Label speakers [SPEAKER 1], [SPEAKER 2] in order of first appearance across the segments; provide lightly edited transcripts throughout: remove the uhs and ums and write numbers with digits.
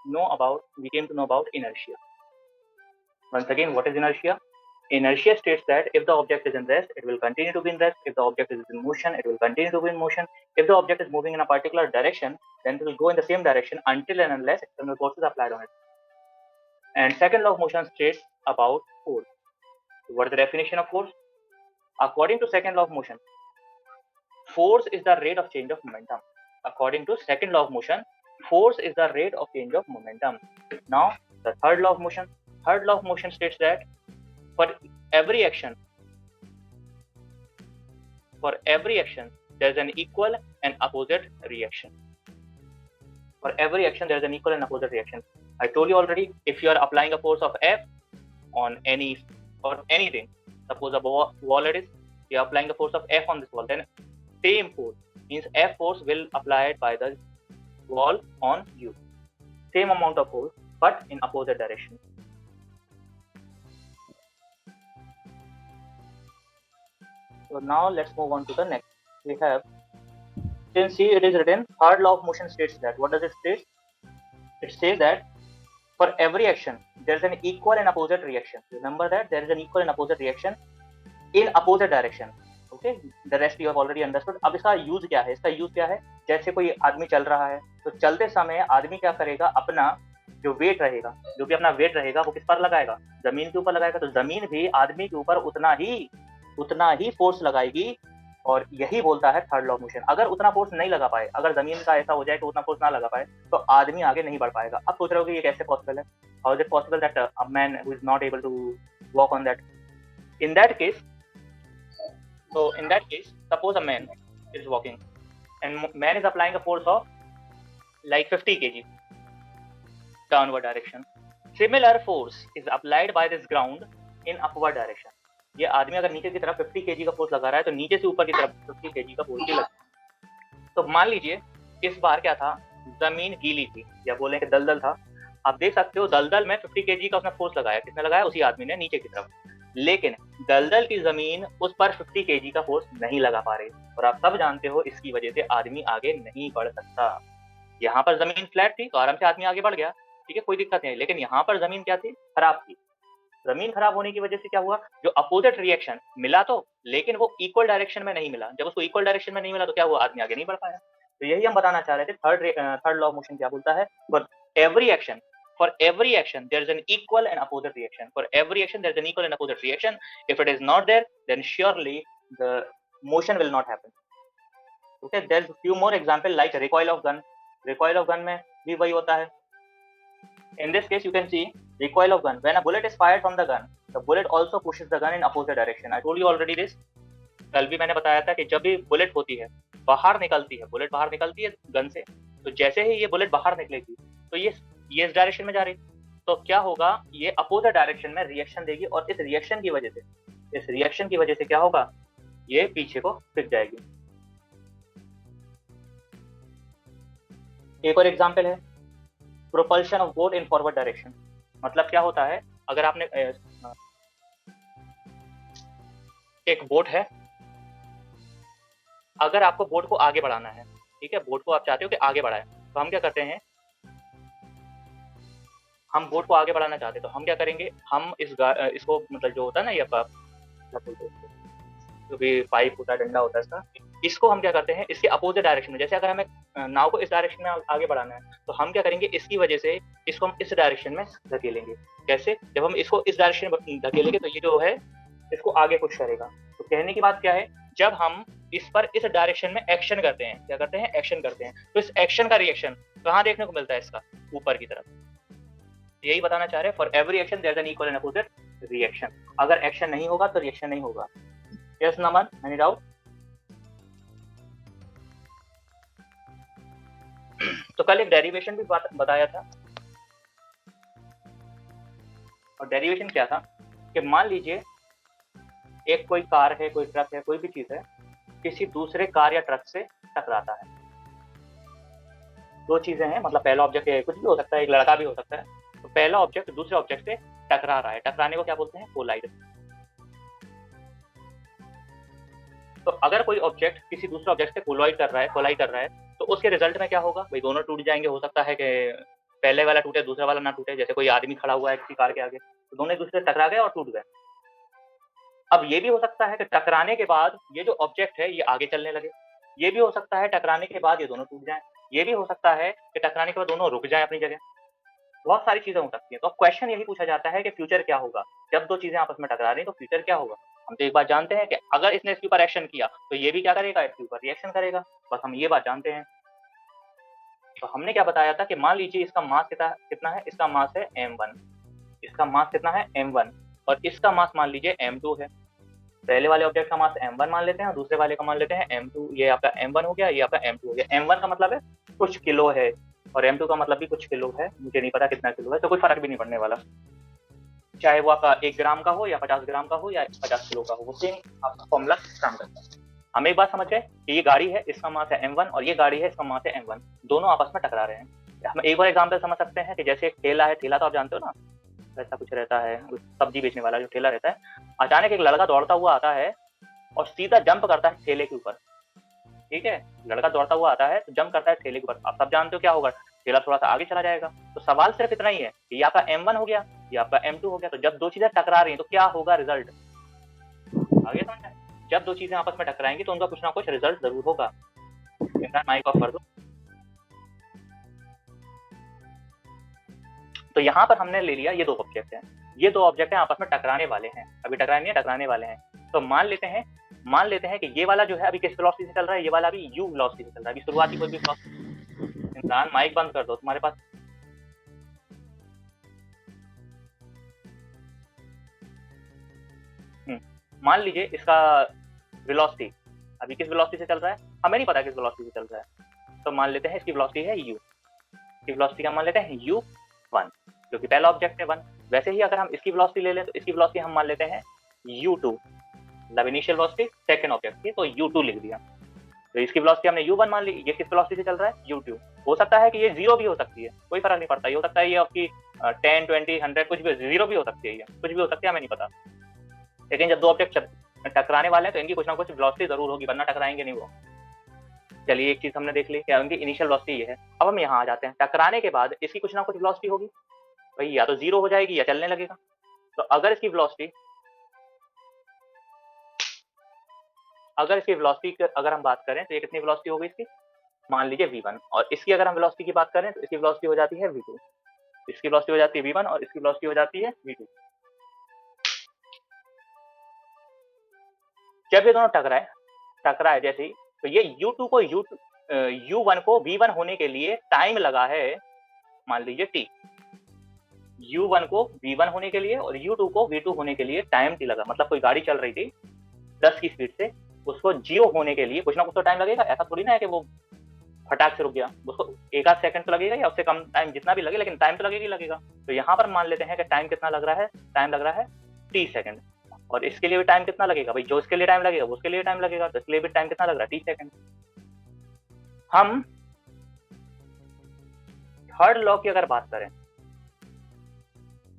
[SPEAKER 1] we came to know about inertia. Once again, what is inertia? Inertia states that if the object is in rest, it will continue to be in rest. If the object is in motion, it will continue to be in motion. If the object is moving in a particular direction, then it will go in the same direction until and unless external forces are applied on it. And second law of motion states about force. What is the definition of force? According to second law of motion, force is the rate of change of momentum. According to second law of motion, force is the rate of change of momentum. Now, the third law of motion. Third law of motion states that for every action, there is an equal and opposite reaction. For every action, there is an equal and opposite reaction. I told you already, if you are applying a force of F on anything, suppose a wall it is, you are applying a force of F on this wall, then same force means F force will applied by the wall on you. Same amount of force, but in opposite direction. So now let's move on to the next. We have, you can see it is written, third law of motion states that. What does it state? It says that for every action, there is an equal and opposite reaction. Remember that there is an equal and opposite reaction in opposite direction. Okay, the rest you have already understood. अब इसका use क्या है? इसका use क्या है? जैसे कोई आदमी चल रहा है, तो चलते समय आदमी क्या करेगा? अपना जो वेट रहेगा, जो भी अपना वेट रहेगा, वो किस पर लगाएगा? जमीन के ऊपर लगाएगा। तो जमीन भी आदमी के ऊपर उतना ही फोर्स लगाएगी, और यही बोलता है थर्ड लॉ ऑफ मोशन। अगर उतना फोर्स नहीं लगा पाए, अगर जमीन का ऐसा हो जाए कि उतना फोर्स ना लगा पाए, तो आदमी आगे नहीं बढ़ पाएगा। अब सोच रहे हो कि ये कैसे पॉसिबल है? How is it possible that a man who is not able to walk on that? In that case, suppose a man is walking and man is applying a force of like 50 kg downward direction. Similar force is applied by this ground in upward direction. ये आदमी अगर नीचे की तरफ 50 kg का force लगा रहा है, तो नीचे से ऊपर की तरफ 50 kg का फोर्स भी लगा। तो मान लीजिए इस बार क्या था, जमीन गीली थी, या बोलें कि दलदल था। आप देख सकते हो दलदल में 50 kg का उसने फोर्स लगाया। किसने लगाया? उसी आदमी ने, नीचे की तरफ। लेकिन दलदल की जमीन उस पर 50 kg का फोर्स नहीं लगा पा रही, और आप सब जानते हो इसकी वजह से आदमी आगे नहीं बढ़ सकता। यहाँ पर जमीन फ्लैट थी तो आराम से आदमी आगे बढ़ गया, ठीक है, कोई दिक्कत नहीं। लेकिन यहाँ पर जमीन क्या थी? खराब थी। जमीन खराब होने की वजह से क्या हुआ? जो अपोजिट रिएक्शन मिला तो, लेकिन वो इक्वल डायरेक्शन में नहीं मिला। जब उसको इक्वल डायरेक्शन में नहीं मिला तो क्या हुआ? आदमी आगे नहीं बढ़ पाया। तो यही हम बताना चाह रहे थे। थर्ड लॉ ऑफ मोशन क्या बोलता है? For every action there is an equal and opposite reaction. For every action there is an equal and opposite reaction. If it is not there, then surely the motion will not happen. Okay, there's a few more example like recoil of gun. Recoil of gun में भी वही होता है। In this case you can see recoil of gun. When a bullet is fired from the gun, the bullet also pushes the gun in opposite direction. I told you already this. कल भी मैंने बताया था कि जब भी bullet होती है, बाहर निकलती है गन से, तो जैसे ही ये बुलेट बाहर निकलेगी तो ये इस डायरेक्शन में जा रही, तो क्या होगा? ये अपोजिट डायरेक्शन में रिएक्शन देगी, और इस रिएक्शन की वजह से क्या होगा? ये पीछे को फिर जाएगी। एक और एग्जांपल है propulsion of boat in forward direction. मतलब क्या होता है? अगर आपने एक बोट है, अगर आपको बोट को आगे बढ़ाना है, ठीक है, बोट को आप चाहते हो कि आगे बढ़ाए, तो हम क्या करते हैं? हम बोट को आगे बढ़ाना चाहते हैं तो हम क्या करेंगे? हम इसको मतलब जो होता है ना, ये जो भी पाइप होता है, डंडा होता है इसका, इसको हम क्या करते हैं? इसके अपोजिट डायरेक्शन में, जैसे अगर हमें नाव को इस डायरेक्शन में आगे बढ़ाना है, तो हम क्या करेंगे? इसकी वजह से इसको हम इस डायरेक्शन में धकेलेंगे। कैसे? जब हम इसको इस डायरेक्शन में धकेलेंगे तो ये जो है इसको आगे पुश करेगा। तो कहने की बात क्या है? जब हम इस पर इस डायरेक्शन में एक्शन करते हैं, क्या करते हैं? एक्शन करते हैं, तो इस एक्शन का रिएक्शन कहाँ देखने को मिलता है? इसका ऊपर की तरफ। यही बताना चाह रहे हैं, for every action there is an equal and opposite reaction. अगर एक्शन नहीं होगा तो रिएक्शन नहीं होगा। Yes Naman, any doubt? तो कल एक डेरिवेशन भी बताया था, और डेरिवेशन क्या था कि मान लीजिए एक कोई कार है, कोई ट्रक है, कोई भी चीज है, किसी दूसरे कार या ट्रक से टकराता है। दो चीजें हैं, मतलब पहला ऑब्जेक्ट कुछ भी हो सकता है, एक लड़का भी हो सकता है। तो पहला ऑब्जेक्ट दूसरे ऑब्जेक्ट से टकरा रहा है, टकराने को क्या बोलते हैं? कोलाइड। तो अगर कोई ऑब्जेक्ट किसी दूसरे ऑब्जेक्ट से कोलाइड कर रहा है, तो उसके रिजल्ट में क्या होगा? भाई दोनों टूट जाएंगे। हो सकता है कि पहले वाला टूटे दूसरा वाला ना टूटे, जैसे कोई आदमी खड़ा हुआ है किसी कार के आगे तो दोनों एक दूसरे से टकरा गए और टूट गए। अब ये भी हो सकता है कि टकराने के बाद ये जो ऑब्जेक्ट है ये आगे चलने लगे, ये भी हो सकता है टकराने के बाद ये दोनों टूट जाएं, ये भी हो सकता है कि टकराने के बाद दोनों रुक जाएं अपनी जगह। बहुत सारी चीजें हो सकती हैं। तो अब क्वेश्चन यही पूछा जाता है कि फ्यूचर क्या होगा जब दो चीजें आपस में टकरा रही हैं, तो फ्यूचर क्या होगा। हम तो एक बात जानते हैं कि अगर इसने इसके ऊपर एक्शन किया तो ये भी क्या करेगा, इसके ऊपर रिएक्शन करेगा, बस हम ये बात जानते हैं। तो हमने क्या बताया था कि मान लीजिए इसका मास कितना है, इसका मास है m1, इसका मास कितना है m1 और इसका मास मान लीजिए m2 है। पहले वाले ऑब्जेक्ट का मास m1 मान लेते हैं और दूसरे वाले का मान लेते हैं m2। ये आपका m1 हो गया, ये आपका m2 हो गया। m1 का मतलब है कुछ किलो है और m2 का मतलब भी कुछ किलो है, मुझे नहीं पता कितना किलो है, तो कोई फर्क भी नहीं पड़ने वाला, चाहे वो आपका 1 ग्राम का हो या 50 ग्राम का हो या 50 किलो का हो, वो सेम आपका फॉर्मूला काम करता है। हम एक बात समझ गए कि ये गाड़ी है, इसका मास है m1 और ये गाड़ी है, इसका मास है m1, दोनों आपस में टकरा रहे हैं। हम एक और एग्जाम्पल समझ सकते हैं कि जैसे एक ठेला है, ठेला तो आप जानते हो ना, ऐसा कुछ रहता है, सब्जी बेचने वाला जो ठेला रहता है, अचानक एक लड़का दौड़ता हुआ आता है और सीधा जंप करता है ठेले के ऊपर। ठीक है, लड़का दौड़ता हुआ आता है तो जंप करता है ठेले के ऊपर। आप सब जानते हो क्या होगा, ठेला थोड़ा सा आगे चला जाएगा। तो सवाल सिर्फ इतना ही है कि ये आपका m1 हो गया, ये आपका m2 हो गया, तो जब दो चीजें टकरा रही हैं तो क्या होगा रिजल्ट, आगे समझ। जब दो चीजें आपस में टकराएंगी तो उनका कुछ ना कुछ रिजल्ट जरूर होगा। माइक ऑफ कर दो। तो यहाँ पर हमने ले लिया ये दो ऑब्जेक्ट हैं, ये दो ऑब्जेक्ट हैं आपस में टकराने वाले हैं, अभी टकराए नहीं है, टकराने वाले हैं। तो मान लेते हैं कि ये वाला जो है अभी किस वेलोसिटी से चल रहा है, ये वाला अभी u वेलोसिटी से चल रहा है। अभी शुरुआती कोई भी इंसान, माइक बंद कर दो, तुम्हारे पास मान लीजिए इसका वेलोसिटी अभी किस वेलोसिटी से चल रहा है, हमें नहीं पता किस वेलोसिटी से चल रहा है, तो मान लेते हैं इसकी वेलोसिटी है u, इसकी वेलोसिटी का मान लेते हैं u1 क्योंकि पहला ऑब्जेक्ट है 1। वैसे ही अगर हम इसकी वेलोसिटी ले लें तो इसकी वेलोसिटी हम मान लेते हैं u2, मतलब इनिशियल वेलोसिटी सेकंड ऑब्जेक्ट की, तो u2 लिख दिया। तो इसकी वेलोसिटी हमने u1 मान ली, ये किस वेलोसिटी से चल रहा है u2। हो सकता है कि ये 0 भी हो सकती है, कोई फर्क नहीं पड़ता, ये हो सकता है ये आपकी 10 20 100 कुछ भी, 0 भी हो सकती है, ये कुछ भी हो सकती है, हमें नहीं पता। लेकिन जब दो ऑब्जेक्ट टकराने वाले हैं तो इनकी कुछ ना कुछ वेलोसिटी जरूर होगी, वरना टकराएंगे नहीं वो। चलिए एक चीज हमने देख ली कि उनकी इनिशियल वेलोसिटी ये है। अब हम यहाँ आ जाते हैं, टकराने के बाद इसकी कुछ ना कुछ वेलोसिटी होगी भाई, या तो 0 हो जाएगी या चलने लगेगा। तो अगर इसकी वेलोसिटी अगर हम बात करें तो ये कितनी वेलोसिटी होगी इसकी, मान लीजिए v1, और इसकी अगर हम वेलोसिटी की बात करें तो इसकी वेलोसिटी हो जाती है v2, इसकी वेलोसिटी हो जाती है v1 और इसकी वेलोसिटी हो जाती है v2। जब ये दोनों टकराए जैसे ही, तो ये u2 को u1 को v1 होने के लिए टाइम लगा है, मान लीजिए t, u1 को v1 होने के लिए और u2 को v2 होने के लिए टाइम t लगा। मतलब कोई गाड़ी चल रही थी 10 की स्पीड से, उसको 0 होने के लिए कुछ ना कुछ तो टाइम लगेगा, ऐसा थोड़ी ना है कि वो फटाक से रुक गया, उसको एक आध सेकंड तो लगेगा या उससे कम टाइम, जितना भी लगे, लेकिन टाइम तो लगेगा। तो यहाँ पर मान लेते हैं कि टाइम कितना लग रहा है, टाइम लग रहा है t सेकंड, और इसके लिए भी टाइम कितना लगेगा भाई, जो इसके लिए टाइम लगेगा वो उसके लिए टाइम लगेगा, तो इसके लिए भी टाइम कितना लग रहा है, t सेकंड। हम थर्ड लॉ की अगर बात करें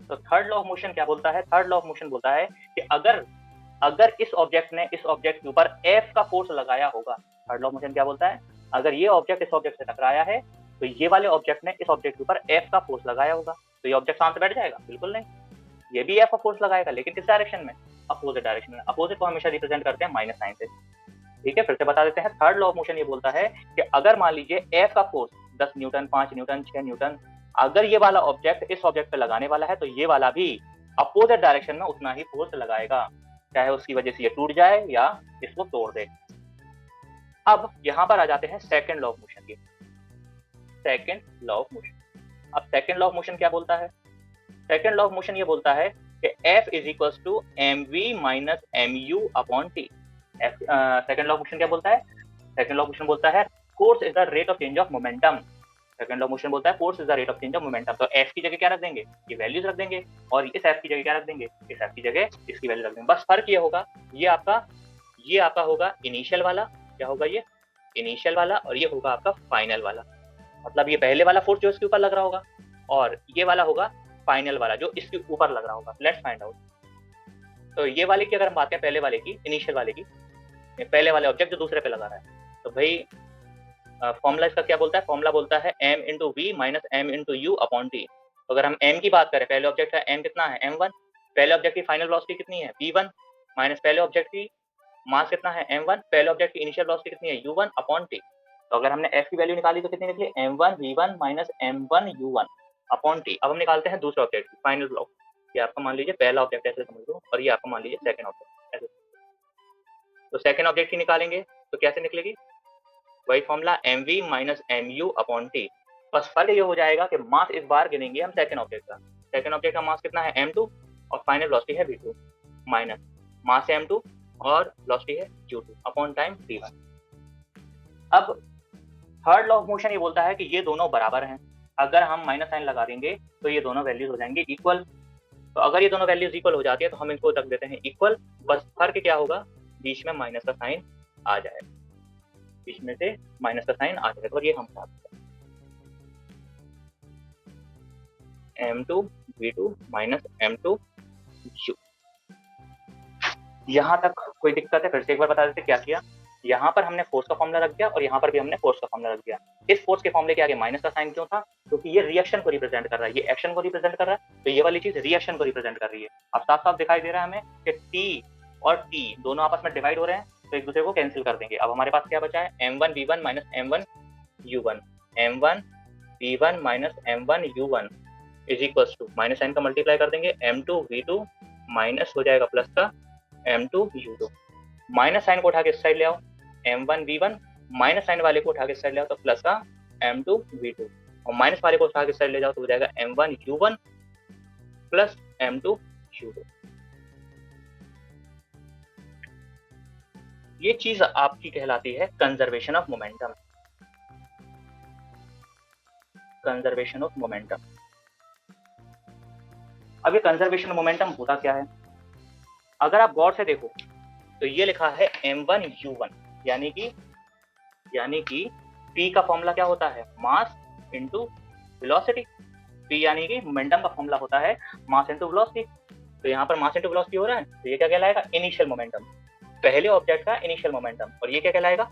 [SPEAKER 1] तो थर्ड लॉ ऑफ मोशन क्या बोलता है, थर्ड लॉ ऑफ मोशन बोलता है कि अगर इस ऑब्जेक्ट ने इस ऑब्जेक्ट के ऊपर F का फोर्स लगाया होगा, थर्ड लॉ ऑफ मोशन क्या बोलता है, अगर ये ऑब्जेक्ट इस ऑब्जेक्ट से टकराया है तो ये वाले ऑब्जेक्ट ने इस ऑब्जेक्ट के ऊपर F का फोर्स लगाया होगा, तो ये ऑब्जेक्ट शांत बैठ जाएगा, बिल्कुल नहीं, ये भी F का फोर्स लगाएगा, लेकिन किस डायरेक्शन में, अपोजिट डायरेक्शन में। अपोजिट को हमेशा रिप्रेजेंट करते हैं माइनस साइन से। ठीक है, फिर से बता देते हैं, थर्ड लॉ ऑफ मोशन ये बोलता है कि अगर मान लीजिए F का फोर्स 10 न्यूटन, 5 न्यूटन, 6 न्यूटन, अगर ये वाला ऑब्जेक्ट इस ऑब्जेक्ट पे लगाने वाला है तो ये वाला भी अपोजिट डायरेक्शन में उतना ही फोर्स लगाएगा, चाहे उसकी वजह से ये टूट जाए या इसको तोड़ दे। अब यहाँ पर आ जाते हैं सेकंड लॉ ऑफ मोशन की, सेकंड लॉ ऑफ मोशन। अब सेकंड लॉ ऑफ मोशन क्या बोलता है, सेकंड लॉ ऑफ मोशन ये बोलता है कि F is equals to mv minus mu upon t। Second law of motion क्या बोलता है, सेकंड लॉ ऑफ मोशन बोलता है force is the rate of change of momentum. Second law of motion बोलता है force is the rate of change of momentum. तो F की जगह क्या रख देंगे, ये वैल्यूज रख देंगे, और इस F की जगह क्या रख देंगे, इस F की जगह इसकी वैल्यू रख देंगे। बस फर्क ये होगा, ये आपका होगा इनिशियल वाला, क्या होगा ये इनिशियल वाला, और ये होगा आपका फाइनल वाला। मतलब ये पहले वाला फोर्स जो इसके ऊपर लग रहा होगा और ये वाला होगा फाइनल वाला जो इसके ऊपर लग रहा होगा। Let's find out. तो ये वाले की अगर हम बात करें, पहले वाले की, इनिशियल वाले की, पहले वाले ऑब्जेक्ट जो दूसरे पे लगा रहा है, तो भाई फॉर्मूला इसका क्या बोलता है, फॉर्मूला बोलता है m into v minus m into u upon t. तो अगर हम m की बात करें, पहले ऑब्जेक्ट का m कितना है m1, पहले ऑब्जेक्ट की फाइनल वेलोसिटी कितनी है v1 माइनस पहले ऑब्जेक्ट की मास कितना है m1, पहले ऑब्जेक्ट की इनिशियल वेलोसिटी कितनी है u1 अपॉन टी। तो अगर हमने f की वैल्यू निकाली तो कितनी निकली m1 v1 minus m1 u1 upon T. अब हम निकालते हैं दूसरे ऑब्जेक्ट की फाइनल वेलोसिटी। ये आपका मान लीजिए पहला ऑब्जेक्ट ऐसे समझ लो, और ये आपका मान लीजिए सेकंड ऑब्जेक्ट ऐसे। तो सेकंड ऑब्जेक्ट की निकालेंगे तो कैसे निकलेगी, वही formula mv minus mu upon T. बस फर्क ये हो जाएगा कि मास इस बार गिनेंगे हम सेकंड ऑब्जेक्ट का। सेकंड ऑब्जेक्ट का मास कितना है m2 और फाइनल वेलोसिटी है v2 माइनस मास है m2 और वेलोसिटी है u2 अपॉन टाइम v1। अब थर्ड लॉ ऑफ मोशन ये बोलता है कि ये दोनों बराबर हैं। अगर हम माइनस साइन लगा देंगे तो ये दोनों वैल्यूज हो जाएंगे इक्वल। तो अगर ये दोनों वैल्यूज इक्वल हो जाती है तो हम इनको रख देते हैं इक्वल। बस फर्क क्या होगा, बीच में माइनस का साइन आ जाएगा, बीच में से माइनस का साइन आ जाएगा। और ये हम m2 v2 minus m2 u। यहाँ तक कोई दिक्कत है? फिर से एक बार बता देते क्या किया। यहाँ पर हमने फोर्स का फॉर्मूला रख दिया और यहाँ पर भी हमने फोर्स का फॉर्मूला रख दिया। इस फोर्स के फॉर्मूले के आगे माइनस का साइन क्यों था, क्योंकि ये रिएक्शन को रिप्रेजेंट कर रहा है, ये एक्शन को रिप्रेजेंट कर रहा है, तो ये वाली चीज रिएक्शन को रिप्रेजेंट कर रही है। अब साफ साफ दिखाई दे रहा है हमें कि t और t दोनों आपस में डिवाइड हो रहे हैं, तो एक दूसरे को कैंसिल कर देंगे। अब हमारे पास क्या बचा है, m1 v1 minus m1 u1, m1 v1 minus m1 u1 is equal to minus sign का मल्टीप्लाई कर देंगे, m2 v2 माइनस हो जाएगा प्लस का m2 u2। माइनस साइन को उठा के इस साइड ले आओ, m1 v1 माइनस साइन वाले को उठा के इस साइड ले आओ तो प्लस का m2 v2, और माइनस वाले को उठा के इस साइड ले जाओ तो हो जाएगा m1 u1 plus m2 u2। ये चीज आपकी कहलाती है conservation of momentum. Conservation of momentum. अब ये कंजर्वेशन ऑफ मोमेंटम होता क्या है, अगर आप गौर से देखो तो ये लिखा है m1 u1, यानी कि p का फॉर्मूला क्या होता है, मास इनटू वेलोसिटी। p यानी कि मोमेंटम का फॉर्मूला होता है मास इनटू वेलोसिटी। तो यहाँ पर मास इनटू वेलोसिटी हो रहा है, तो ये क्या कहलाएगा, इनिशियल मोमेंटम, पहले ऑब्जेक्ट का इनिशियल मोमेंटम। और ये क्या कहलाएगा,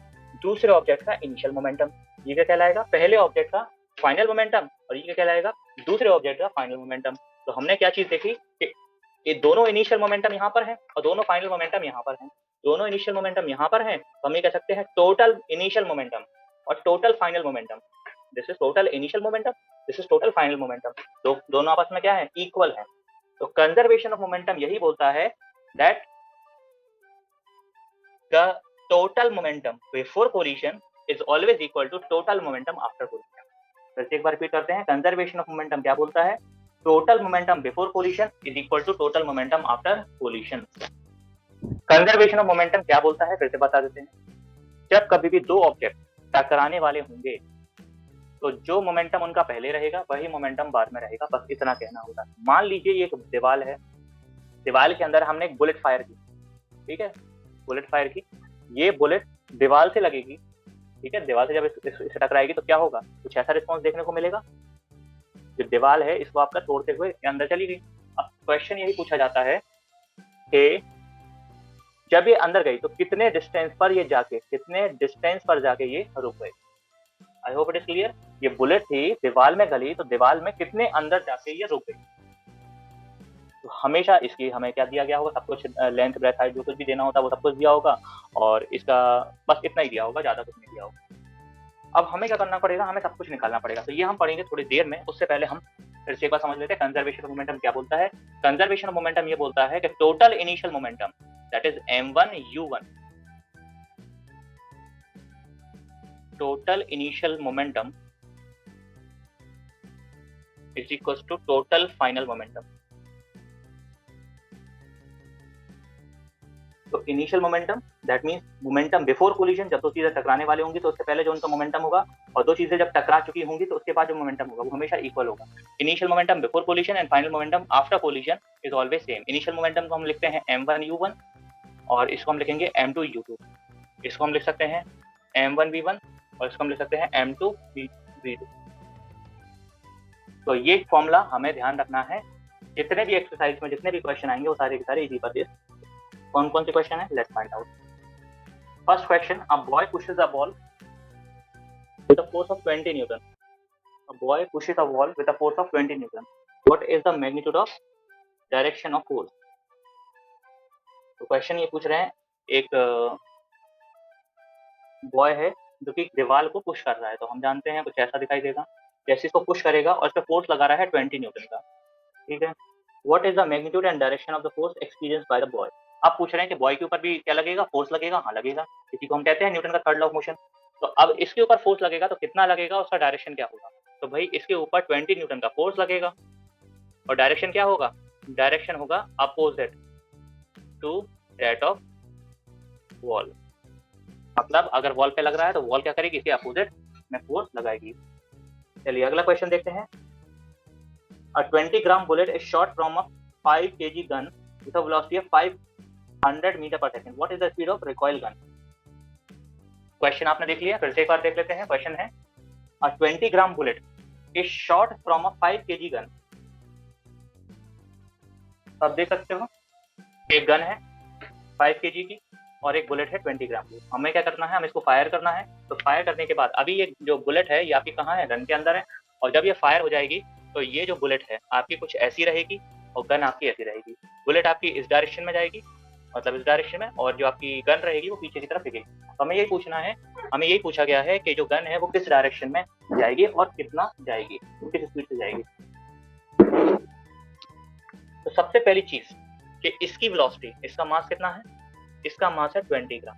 [SPEAKER 1] दूसरे ऑब्जेक्ट का इनिशियल मोमेंटम। ये क्या कहलाएगा, पहले ऑब्जेक्ट का फाइनल मोमेंटम, और ये क्या कहलाएगा, दूसरे ऑब्जेक्ट का फाइनल मोमेंटम। तो हमने क्या चीज देखी कि ये दोनों इनिशियल मोमेंटम यहाँ पर है और दोनों फाइनल मोमेंटम यहाँ पर है। दोनों इनिशियल मोमेंटम यहाँ पर है, तो हम ये कह सकते हैं टोटल इनिशियल मोमेंटम और total final momentum. This is total initial momentum, this is total final momentum. दोनों आपस में क्या है, इक्वल है। तो कंजर्वेशन ऑफ मोमेंटम यही बोलता है that the total momentum before collision is always equal to total momentum after collision. फिर एक बार रिपीट करते हैं, कंजर्वेशन ऑफ मोमेंटम क्या बोलता है, total momentum before collision is equal to total momentum after collision. Conservation of momentum क्या बोलता है, फिर से बता देते हैं। जब कभी भी दो ऑब्जेक्ट टकराने वाले होंगे तो जो मोमेंटम उनका पहले रहेगा वही मोमेंटम बाद में रहेगा, बस इतना कहना होगा। मान लीजिए ये एक दीवार है, दीवार के अंदर हमने एक बुलेट फायर की, ठीक है, बुलेट फायर की, ये बुलेट दीवार से लगेगी, ठीक है, दीवार से जब इसे टकराएगी तो क्या होगा, कुछ ऐसा रिस्पॉन्स देखने को मिलेगा, जो दीवार है इसको आपका तोड़ते हुए अंदर चली गई। अब क्वेश्चन यही पूछा जाता है कि जब ये अंदर गई तो कितने डिस्टेंस पर ये जाके ये रुक गई। आई होप इट इज क्लियर। ये बुलेट थी, दीवार में गली, तो दीवार में कितने अंदर जाके ये रुक गई। तो हमेशा इसकी हमें क्या दिया गया होगा, सब कुछ लेंथ ब्रेथ हाइट जो कुछ भी देना होता है वो सब कुछ दिया होगा, और इसका बस इतना ही दिया होगा, ज्यादा कुछ नहीं दिया होगा। अब हमें क्या करना पड़ेगा, हमें सब कुछ निकालना पड़ेगा। तो ये हम पढ़ेंगे थोड़ी देर में, उससे पहले हम फिर से एक बार समझ लेते हैं कंजर्वेशन ऑफ मोमेंटम क्या बोलता है। कंजर्वेशन ऑफ मोमेंटम ये बोलता है कि total initial momentum that is m1 u1, total initial momentum is equal to total final momentum. तो initial momentum that means momentum before collision, जब दो चीजें टकराने वाली होंगी तो उससे पहले जो उनका मोमेंटम होगा, और दो चीजें जब टकरा चुकी होंगी तो उसके बाद जो मोमेंटम होगा वो हमेशा इक्वल होगा। Initial momentum before collision and final momentum after collision is always same. Initial momentum को हम लिखते हैं m1 u1 और इसको हम लिखेंगे m2 u2। इसको हम लिख सकते हैं m1 v1 और इसको हम लिख सकते हैं m2 v2। तो ये फॉर्मूला हमें ध्यान रखना है। जितने भी एक्सरसाइज में जितने भी क्वेश्चन आएंगे वो सारे के सारे इजी पर। कौन कौन से क्वेश्चन है, let's find out. First question, a boy pushes a ball with a force of 20 Newton. A boy pushes a wall with a force of 20 Newton. What is the magnitude of direction of force? तो question ये पूछ रहे हैं, एक boy है जो कि दीवार को पुश कर रहा है, तो हम जानते हैं कुछ ऐसा दिखाई देगा, जैसे इसको पुश करेगा और इस पे फोर्स लगा रहा है 20 न्यूटन का, ठीक है। What is the magnitude and direction of the force experienced by the boy. आप पूछ रहे हैं कि बॉय के ऊपर भी क्या लगेगा, फोर्स लगेगा, हाँ लगेगा, इसी को हम कहते हैं न्यूटन का थर्ड लॉ ऑफ मोशन। तो अब इसके ऊपर फोर्स लगेगा तो कितना लगेगा, उसका डायरेक्शन क्या होगा। तो भाई इसके ऊपर 20 न्यूटन का फोर्स लगेगा और डायरेक्शन क्या होगा, डायरेक्शन होगा opposite to that of wall. मतलब अगर वॉल पे लग रहा है तो वॉल क्या करेगी, इसके अपोजिट में फोर्स लगाएगी। चलिए अगला क्वेश्चन देखते हैं। A 20 gram bullet is shot from a 5 kg gun with a velocity of 500 meter per second. What is the speed of recoil gun? Question आपने देख लिया, फिर से एक बार देख लेते हैं। क्वेश्चन है A 20 gram bullet is shot from a 5 kg gun. आप देख सकते हो एक गन है 5 kg की और एक बुलेट है 20 ग्राम की। हमें क्या करना है, हमें इसको फायर करना है। तो फायर करने के बाद अभी ये जो बुलेट है ये आपकी कहाँ है, गन के अंदर है, और जब ये फायर हो जाएगी तो ये जो बुलेट है आपकी कुछ ऐसी रहेगी और गन आपकी ऐसी रहेगी। बुलेट आपकी इस डायरेक्शन में जाएगी, मतलब इस डायरेक्शन में, और जो आपकी गन रहेगी वो पीछे की तरफ फेंकेगी। तो हमें यही पूछना है, हमें यही पूछा गया है कि जो गन है वो किस डायरेक्शन में जाएगी और कितना जाएगी, किस स्पीड से जाएगी। तो सबसे पहली चीज कि इसकी वेलोसिटी, इसका मास कितना है, इसका मास है 20 ग्राम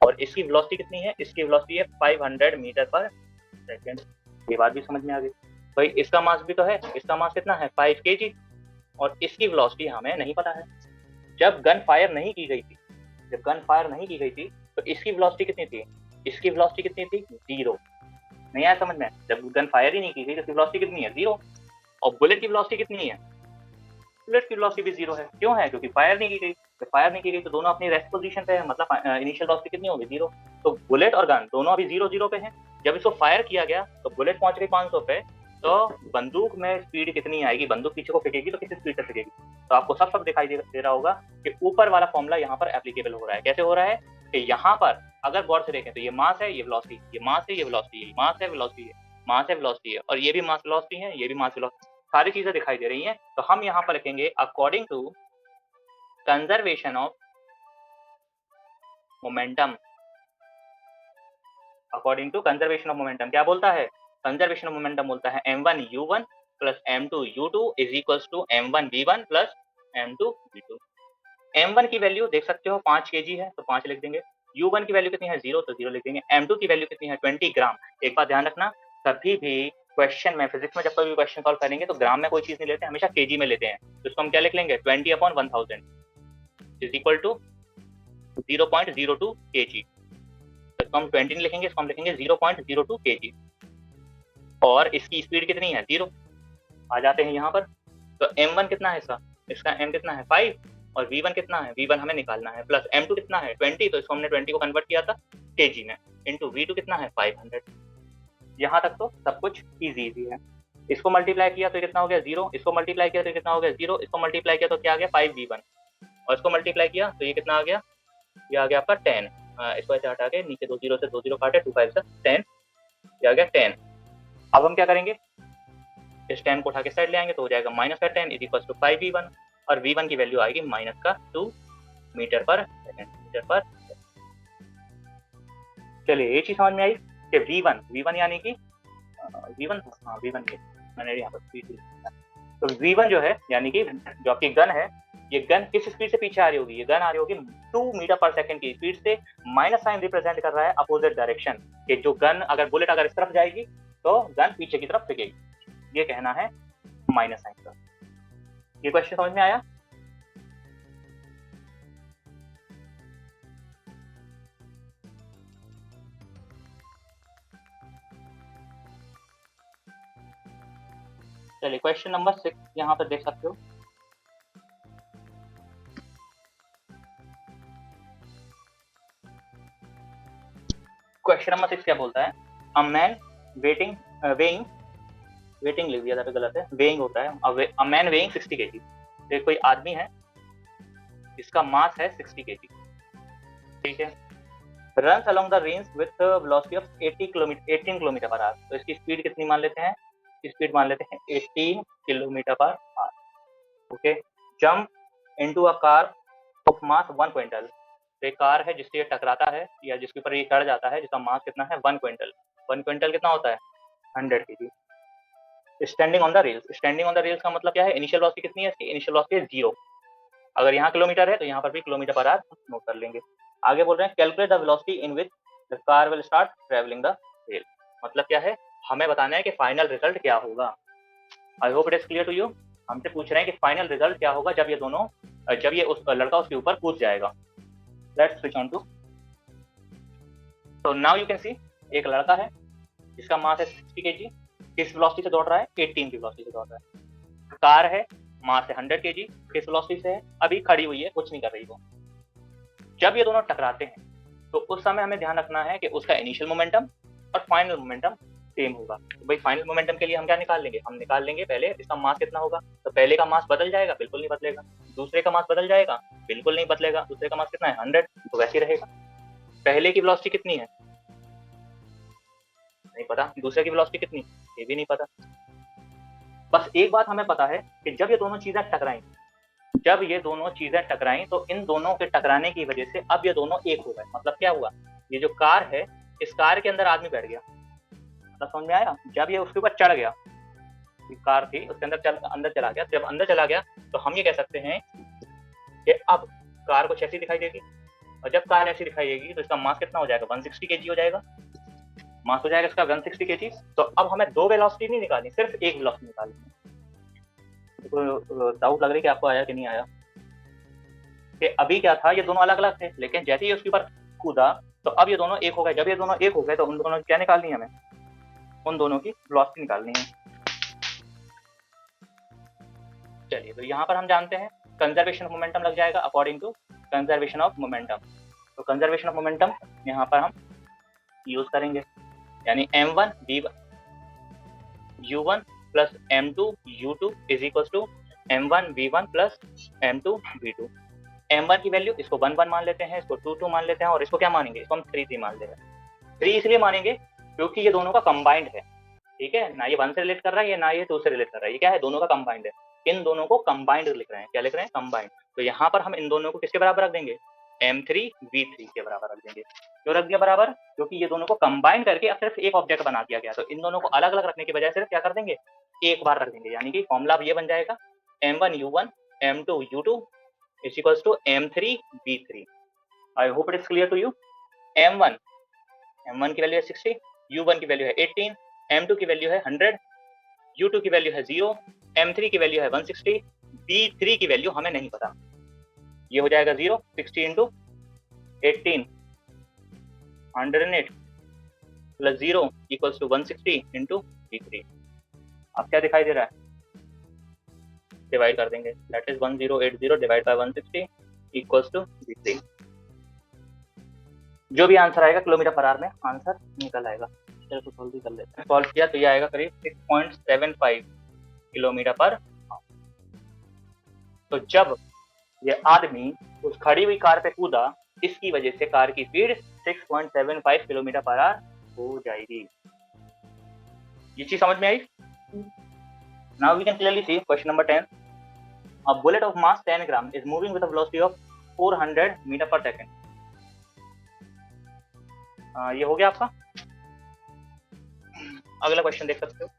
[SPEAKER 1] और इसकी वेलोसिटी कितनी है, इसकी वेलोसिटी है 500 मीटर पर सेकंड। ये बात भी समझ में आ गई। भाई इसका मास भी तो है, इसका मास कितना है 5 kg और इसकी वेलोसिटी हमें नहीं पता है। जब गन फायर नहीं की गई थी, जब गन फायर नहीं की गई थी तो इसकी वेलोसिटी कितनी थी, इसकी वेलोसिटी कितनी थी, 0। नहीं आया समझ में, जब गन फायर ही नहीं की गई तो इसकी वेलोसिटी कितनी है, 0। और बुलेट की वेलोसिटी कितनी है, बुलेट की वेलोसिटी भी 0 है। क्यों है, क्योंकि फायर नहीं की गई। जब फायर नहीं की गई तो दोनों अपनी रेस्ट पोजीशन पे है, मतलब इनिशियल वेलोसिटी कितनी होगी, 0। तो बुलेट और गन दोनों अभी 0-0 पे हैं। जब इसको फायर किया गया तो बुलेट पहुंच गई 500 पे, तो बंदूक में स्पीड कितनी आएगी, बंदूक पीछे को फेंकेगी तो किस स्पीड से फेंकेगी। तो आपको सब दिखाई दे रहा होगा कि ऊपर वाला फॉर्मूला यहाँ पर एप्लीकेबल हो रहा है। कैसे हो रहा है कि यहाँ पर अगर गौर से देखें तो ये मास है, ये वेलोसिटी, ये मास है, ये वेलोसिटी है, मास है, वेलोसिटी है, मास है, वेलोसिटी है, और ये भी मास वेलोसिटी है, ये भी मास वेलोसिटी, सारी चीजें दिखाई दे रही हैं। तो हम यहाँ पर लिखेंगे according to conservation of momentum. According to conservation of momentum क्या बोलता है, कंजर्वेशन ऑफ मोमेंटम बोलता है m1 u1 plus m2 u2 is equals to m1 v1 plus m2 v2। m1 की वैल्यू देख सकते हो 5 kg है तो 5 लिख देंगे, u1 की वैल्यू कितनी है 0 तो 0 लिख देंगे, m2 की वैल्यू कितनी है 20 ग्राम। एक बात ध्यान रखना, कभी भी क्वेश्चन में, फिजिक्स में जब कोई भी क्वेश्चन सॉल्व करेंगे तो ग्राम में कोई चीज नहीं लेते, हमेशा केजी में लेते हैं। तो इसको हम क्या लिख लेंगे, 20/1000 इज इक्वल टू 0.02 kg। तो इसको हम 20 नहीं लिखेंगे, इसको हम लिखेंगे 0.02 kg। और इसकी स्पीड कितनी है, 0। आ जाते हैं यहाँ पर, तो m1 कितना है इसका, इसका m कितना है 5 और v1 कितना है, v1 हमें निकालना है, प्लस m2 कितना है 20, तो इसको हमने 20 को कन्वर्ट किया था kg में, इंटू v2 कितना है 500। यहाँ तक तो सब कुछ इजी है। इसको मल्टीप्लाई किया तो कितना हो गया 0, इसको मल्टीप्लाई किया तो कितना हो गया 0, इसको मल्टीप्लाई किया तो क्या आ गया 5v1, और इसको मल्टीप्लाई किया तो ये कितना आ गया, ये आ गया आपका 10। इसको ऐसे हटा के नीचे 2 0 से 2 0 काटे, 2 5 से 10, ये आ गया 10। अब हम क्या करेंगे, इस 10 को उठा के साइड ले आएंगे तो हो जाएगा माइनस का 10 इज इक्वल टू 5v1, और v1 की वैल्यू आएगी माइनस का 2 मीटर पर सेकंड। चलिए ये चीज समझ में आई कि v1 यानी कि v1, हाँ v1 के मैंने यहाँ पर तो v1 जो है यानी कि जो आपकी गन है, ये गन किस स्पीड से पीछे आ रही होगी, ये गन आ रही होगी 2 मीटर पर सेकंड की स्पीड से। माइनस साइन रिप्रेजेंट कर रहा है अपोजिट डायरेक्शन, कि जो गन अगर बुलेट अगर इस तरफ जाएगी तो गन पीछे की तरफ फेंकेगी, ये कहना है माइनस साइन का। ये क्वेश्चन समझ में आया। चलिए क्वेश्चन नंबर 6 यहाँ पर देख सकते हो। क्वेश्चन नंबर 6 क्या बोलता है, अ मैन वेटिंग लिख दिया था, गलत है, वेइंग होता है। अ मैन वेइंग 60 kg, तो कोई आदमी है इसका मास है 60 kg, ठीक है। runs along the range with the velocity of 18 kilometre per hour. तो इसकी स्पीड कितनी मान लेते हैं? स्पीड मान लेते हैं 18 kilometre per hour. Okay. Jump into a car of mass 1 quintal. तो एक कार है जिससे ये टकराता है या जिसके ऊपर ये चढ़ जाता है, जिसका मास कितना है? 1 क्विंटल। 1 क्विंटल कितना होता है? 100 KG. Standing on the rails. Standing on the rails का मतलब क्या है? इनिशियल वेलोसिटी कितनी है इसकी? इनिशियल वेलोसिटी है 0। अगर यहाँ किलोमीटर है तो यहाँ पर भी किलोमीटर पर आवर नोट कर लेंगे। आगे बोल रहे हैं calculate the velocity in which the car will start travelling the rail. मतलब क्या है? हमें बताना है कि फाइनल रिजल्ट क्या होगा। I hope it is clear to you. हमसे पूछ रहे हैं कि फाइनल रिजल्ट क्या होगा जब ये उस लड़का उसके ऊपर कूद जाएगा। Let's switch on to. तो नाउ यू कैन सी एक लड़का है जिसका मास है 60 केजी। किस वेलोसिटी से दौड़ रहा है? 18 की वेलोसिटी से दौड़ रहा है। कार है, मास है 100 केजी। किस वेलोसिटी से है? अभी खड़ी हुई है, कुछ नहीं कर रही वो। जब ये दोनों टकराते हैं तो उस समय हमें ध्यान रखना है कि उसका इनिशियल मोमेंटम और फाइनल मोमेंटम सेम होगा। तो भाई फाइनल मोमेंटम के लिए हम क्या निकाल लेंगे? हम निकाल लेंगे पहले इसका मास कितना होगा। तो पहले का मास बदल जाएगा? बिल्कुल नहीं बदलेगा। दूसरे का मास बदल जाएगा? बिल्कुल नहीं बदलेगा। दूसरे का मास कितना है? 100, तो वैसे ही रहेगा। पहले की वेलोसिटी कितनी है? नहीं पता। दूसरे की वेलोसिटी कितनी? ये भी नहीं पता। बस एक बात हमें पता है कि जब ये दोनों चीजें टकराई तो इन दोनों के टकराने की वजह से अब ये दोनों एक हो गए। मतलब क्या हुआ? ये जो कार है, इस कार के अंदर आदमी बैठ गया। मतलब समझ में आया? जब ये उसके ऊपर चढ़ गया, कार थी उसके अंदर चला गया। जब अंदर चला गया तो हम ये कह सकते हैं कि अब कार कुछ ऐसी दिखाई देगी, और जब कार ऐसी दिखाई देगी तो इसका मास कितना हो जाएगा? 160 केजी हो जाएगा। मास हो जाएगा इसका 160 केजी। तो अब हमें दो वेलोसिटी नहीं निकालनी, सिर्फ एक वेलोसिटी निकालनी है। तो डाउट लग रही है कि आपको आया कि नहीं आया? कि अभी क्या था, ये दोनों अलग अलग थे, लेकिन जैसे ही उसके ऊपर कूदा तो अब ये दोनों एक हो गए। जब ये दोनों एक हो गए तो उन दोनों की क्या निकालनी है हमें? उन दोनों की वेलोसिटी निकालनी है। चलिए, तो यहाँ पर हम जानते हैं कंजर्वेशन ऑफ मोमेंटम लग जाएगा according to conservation of momentum. तो कंजर्वेशन ऑफ मोमेंटम यहाँ पर हम यूज करेंगे, यानी m1 v1 u1 plus m2 u2 is equal to m1 v1 plus m2 v2। m1 की वैल्यू इसको 1 1 मान लेते हैं, इसको 2 2 मान लेते हैं, और इसको क्या मानेंगे? इसको हम 3 3 मान लेंगे। 3 इसलिए मानेंगे क्योंकि ये दोनों का कंबाइंड है। ठीक है ना? ये 1 से रिलेट कर रहा है, ना ये 2 से रिलेट कर रहा है। ये क्या है? दोनों का कंबाइंड है। इन दोनों को कंबाइंड लिख रहे हैं। क्या लिख रहे हैं? कंबाइंड। तो यहाँ पर हम इन दोनों को किसके बराबर रख देंगे? m3 v3 के बराबर रख देंगे। क्यों रख दिया बराबर? क्योंकि ये दोनों को कंबाइन करके अब सिर्फ एक ऑब्जेक्ट बना दिया गया। तो इन दोनों को अलग अलग रखने के बजाय सिर्फ क्या कर देंगे? एक बार रख देंगे। यानी कि फॉर्मूला अब ये बन जाएगा m1 u1 m2 u2 is equals to m3 v3। I hope it is clear to you. m1 की वैल्यू है 60, u1 की वैल्यू है 18, m2 की वैल्यू है 100, u2 की वैल्यू है 0, m3 की वैल्यू है 160, v3 की वैल्यू हमें नहीं पता। ये हो जाएगा 0, 60 into 18 108 plus 0 equals to 160 into v3। अब क्या दिखाई दे रहा है? डिवाइड कर देंगे। That is 1080 divide by 160 equals to v3। जो भी आंसर आएगा किलोमीटर पर आवर में आंसर निकल आएगा। चलो तो जल्दी कर लेते हैं। सॉल्व किया तो ये आएगा करीब 6.75 किलोमीटर पर आवर। तो जब ये आदमी उस खड़ी हुई कार पे कूदा, इसकी वजह से कार की स्पीड 6.75 किलोमीटर पर आवर हो जाएगी। ये चीज समझ में आई? Now we can clearly see question number 10। A bullet of mass 10 gram is moving with a velocity of 400 metre per second. ये हो गया आपका। अगला क्वेश्चन देख सकते हो।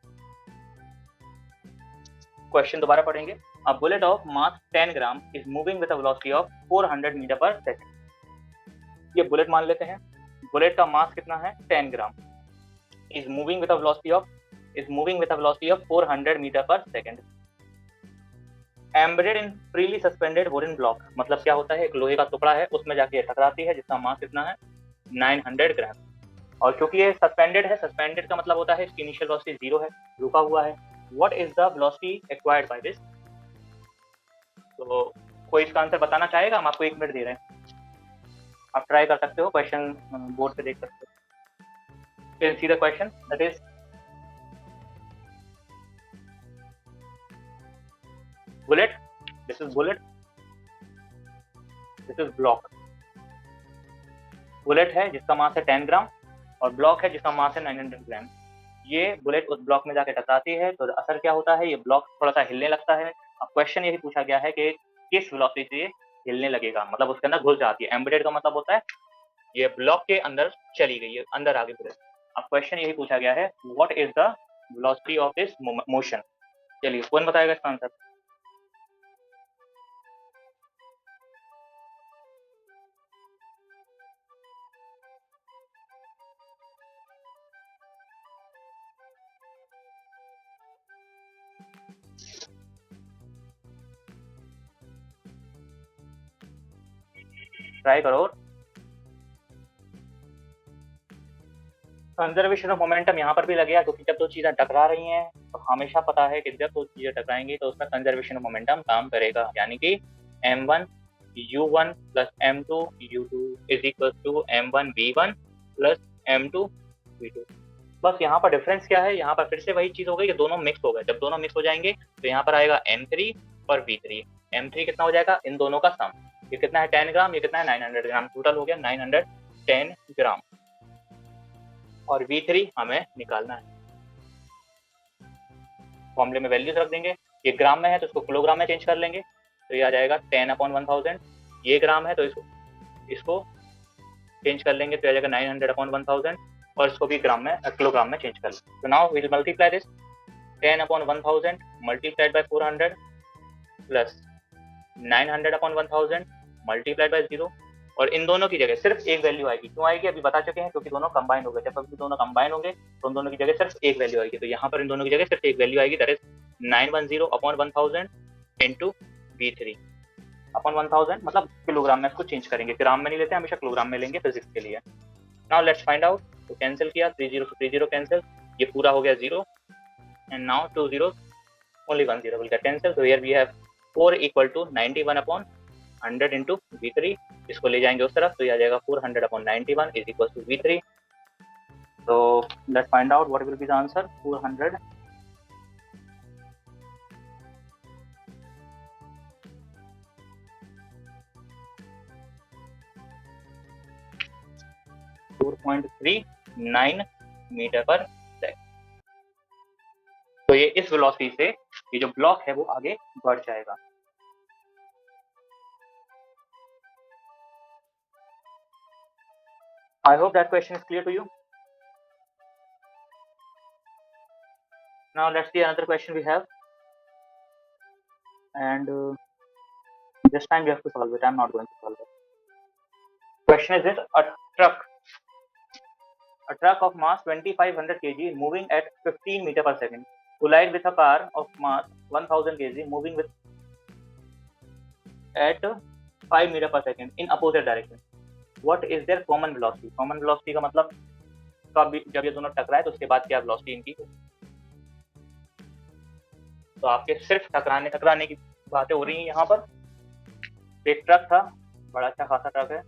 [SPEAKER 1] क्वेश्चन दोबारा पढ़ेंगे। A bullet of mass 10 gram is moving with a velocity of 400 metre per second. ये बुलेट मान लेते हैं। बुलेट का मास कितना है? 10 gram. is moving with a velocity of 400 metre per second. Embedded in freely suspended wooden block. मतलब क्या होता है? एक लोहे का टुकड़ा है, उसमें जाके टकराती है, जिसका मास कितना है? 900 ग्राम। और क्योंकि ये सस्पेंडेड है, सस्पेंडेड का मतलब होता है इसकी इनिशियल वेलोसिटी 0 है, रुका हुआ है। What is the velocity acquired by this? तो कोई इसका आंसर बताना चाहेगा? हम आपको 1 मिनट दे रहे हैं, आप ट्राई कर सकते हो, क्वेश्चन बोर्ड पे देख सकते हो। Can see the question, that is bullet, this is bullet, this is block। Bullet है जिसका मास है 10 ग्राम और ब्लॉक है जिसका मास है 900 ग्राम। ये बुलेट उस ब्लॉक में जाके टकराती है तो असर क्या होता है, ये ब्लॉक थोड़ा सा हिलने लगता है। अब क्वेश्चन यही पूछा गया है कि किस वेलोसिटी से हिलने लगेगा, मतलब उसके अंदर घुस जाती है। एम्बेडेड का मतलब होता है ये ब्लॉक के अंदर चली गई है, अंदर आगे बुलेट। अब क्वेश्चन यही पूछा गया है, what is the velocity of this motion. चलिए कौन बताएगा इसका आंसर। ट्राई करो। कंजर्वेशन ऑफ मोमेंटम यहाँ पर भी लगेगा क्योंकि जब दो चीजें टकरा रही हैं तो हमेशा पता है कि जब दो चीजें टकराएंगी तो उसमें कंजर्वेशन ऑफ मोमेंटम काम करेगा, यानी कि m1 u1 plus m2 u2 is equal to m1 v1 plus m2 v2। बस यहाँ पर डिफरेंस क्या है, यहाँ पर फिर से वही चीज हो गई कि दोनों मिक्स हो गए। जब दोनों मिक्स हो जाएंगे तो यहाँ पर आएगा m3 और v3। m3 कितना हो जाएगा, इन दोनों का सम। ये कितना है 10 ग्राम, ये कितना है 900 ग्राम, टोटल हो गया 910 ग्राम। और V3 हमें निकालना है। फॉर्मूले में वैल्यूज रख देंगे। ये ग्राम में है तो इसको किलोग्राम में चेंज कर लेंगे तो ये आ जाएगा 10/1000। ये ग्राम है तो इसको चेंज कर लेंगे तो आ जाएगा 900/1000 और इसको भी ग्राम में किलोग्राम में चेंज कर लेंगे। तो now we will multiply this 10/1000 multiplied by 400 plus 900/1000 multiplied by 0। और इन दोनों की जगह सिर्फ एक वैल्यू आएगी। क्यों आएगी अभी बता चुके हैं, क्योंकि दोनों कंबाइन हो गए। जब अभी दोनों कंबाइन होंगे तो उन दोनों की जगह सिर्फ एक वैल्यू आएगी। तो यहाँ पर इन दोनों की जगह सिर्फ एक वैल्यू आएगी, that is 910/1000 into V3 upon 1000, मतलब किलोग्राम में इसको चेंज करेंगे। ग्राम में नहीं लेते, हमेशा किलोग्राम में लेंगे फिजिक्स के लिए। Now let's find out. तो कैंसिल किया, 30 से 30 कैंसिल, ये पूरा हो गया 0 and now 2 0 only 1 0 will get cancel. तो here we have 4 equal to 91/100 into V3। इसको ले जाएंगे उस तरफ तो ये आ जाएगा 400/91 इज इक्वल टू V3। तो let's find out what will be the answer. 400 4.39 metre per second. तो ये इस वेलोसिटी से ये जो ब्लॉक है वो आगे बढ़ जाएगा। I hope that question is clear to you. Now let's see another question we have, and this time we have to solve it. I'm not going to solve it. Question is this: a truck of mass 2500 kg moving at 15 meter per second collide with a car of mass 1000 kg moving with at 5 meter per second in opposite direction. What is their common velocity? Common velocity का मतलब कब जब ये दोनों टकराए तो उसके बाद क्या वेलोसिटी इनकी। तो आपके सिर्फ टकराने की बातें हो रही हैं यहाँ पर। एक ट्रक था, बड़ा अच्छा खासा ट्रक है,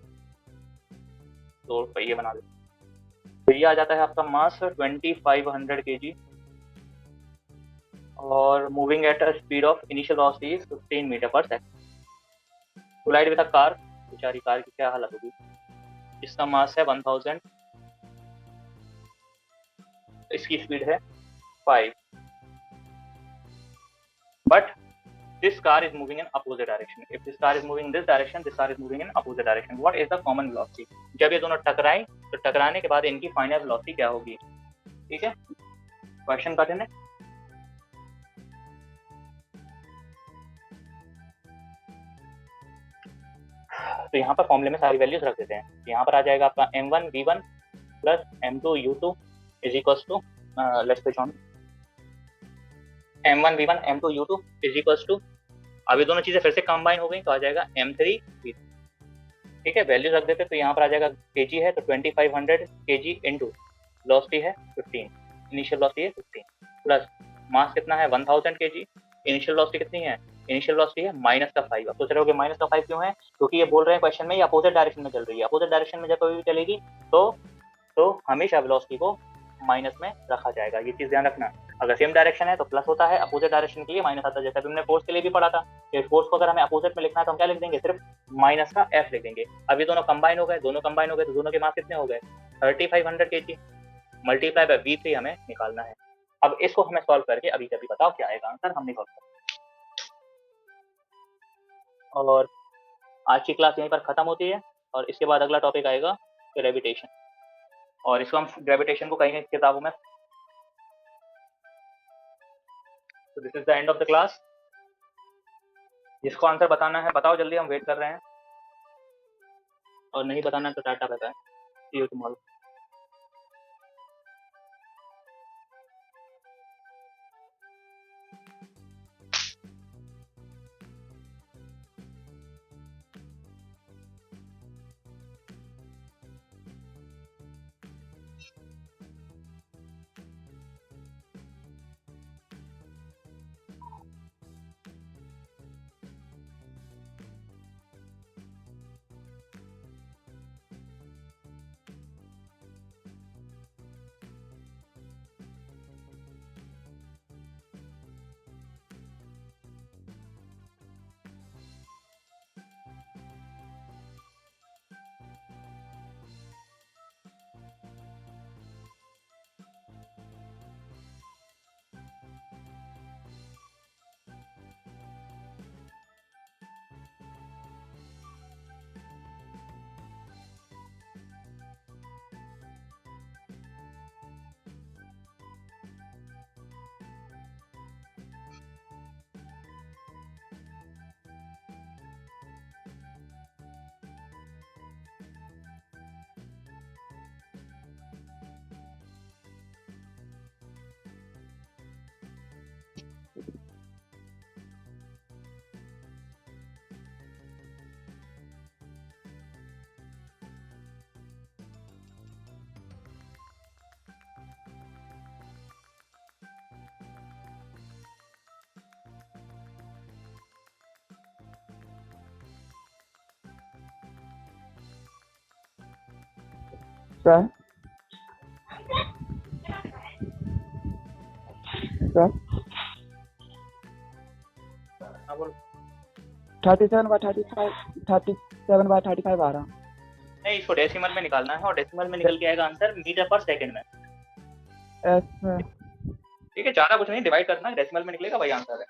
[SPEAKER 1] तो पहिए बना दे। तो ये आ जाता है आपका मास 2500 kg और moving at a speed of initial velocity is 15 metre per second. Collide with a car, बेचारी कार की क्या हालत होगी। इसका मास है 1000, इसकी स्पीड है 5, but this car is moving in opposite direction. If this car is moving in this direction, this car is moving in opposite direction. What is the common velocity? जब ये दोनों टकराएं तो टकराने के बाद इनकी फाइनल वेलोसिटी क्या होगी। ठीक है, क्वेश्चन कठिन है। तो यहाँ पर फॉर्मूले में सारी वैल्यूज रख देते हैं। यहाँ पर आ जाएगा आपका m1 v1 plus m2 u2 is equals to let's put on m1 v1 m2 u2 is equals to, अब ये दोनों चीजें फिर से कंबाइन हो गई तो आ जाएगा m3 v3। ठीक है, वैल्यूज रख देते तो यहाँ पर आ जाएगा kg है तो 2500 kg इंटू वेलोसिटी है 15, इनिशियल वेलोसिटी है 15 प्लस मास कितना है 1000 kg, इनिशियल वेलोसिटी कितनी है, इनिशियल वेलोसिटी है -5। अब सोच रहे हो कि -5 क्यों है, क्योंकि ये बोल रहे हैं क्वेश्चन में ये अपोजिट डायरेक्शन में चल रही है। अपोजिट डायरेक्शन में जब कभी भी चलेगी तो हमेशा वेलोसिटी को माइनस में रखा जाएगा, ये चीज ध्यान रखना। अगर सेम डायरेक्शन है तो प्लस होता है, अपोजिट डायरेक्शन के लिए माइनस आता है। जैसे अभी हमने फोर्स के लिए भी पढ़ा था कि फोर्स को अगर हमें अपोजिट में लिखना है तो हम क्या लिख देंगे, सिर्फ माइनस का एफ लिख देंगे। अब ये दोनों कंबाइन हो गए, दोनों कंबाइन हो गए तो दोनों के मास कितने हो गए, 3500 kg मल्टीप्लाई बाय V3 हमें निकालना है। अब इसको हमें सॉल्व करके अभी कभी बताओ क्या आएगा आंसर, हम निकाल सकते। और आज की क्लास यहीं पर खत्म होती है और इसके बाद अगला टॉपिक आएगा ग्रेविटेशन, और इसको हम ग्रेविटेशन को कहीं किताबों में। तो this is the end of the class. जिसको आंसर बताना है बताओ जल्दी, हम वेट कर रहे हैं, और नहीं बताना है तो tata bye bye, see you tomorrow.
[SPEAKER 2] Sir sir
[SPEAKER 1] हाँ बोल।
[SPEAKER 2] 37/35 आ रहा।
[SPEAKER 1] नहीं, इसको डेसिमल में निकालना है और डेसिमल में निकल के आएगा आंसर मीटर पर सेकंड में।
[SPEAKER 2] एस
[SPEAKER 1] ठीक है, ज्यादा कुछ नहीं, डिवाइड करना है, डेसिमल में निकलेगा वही आंसर है।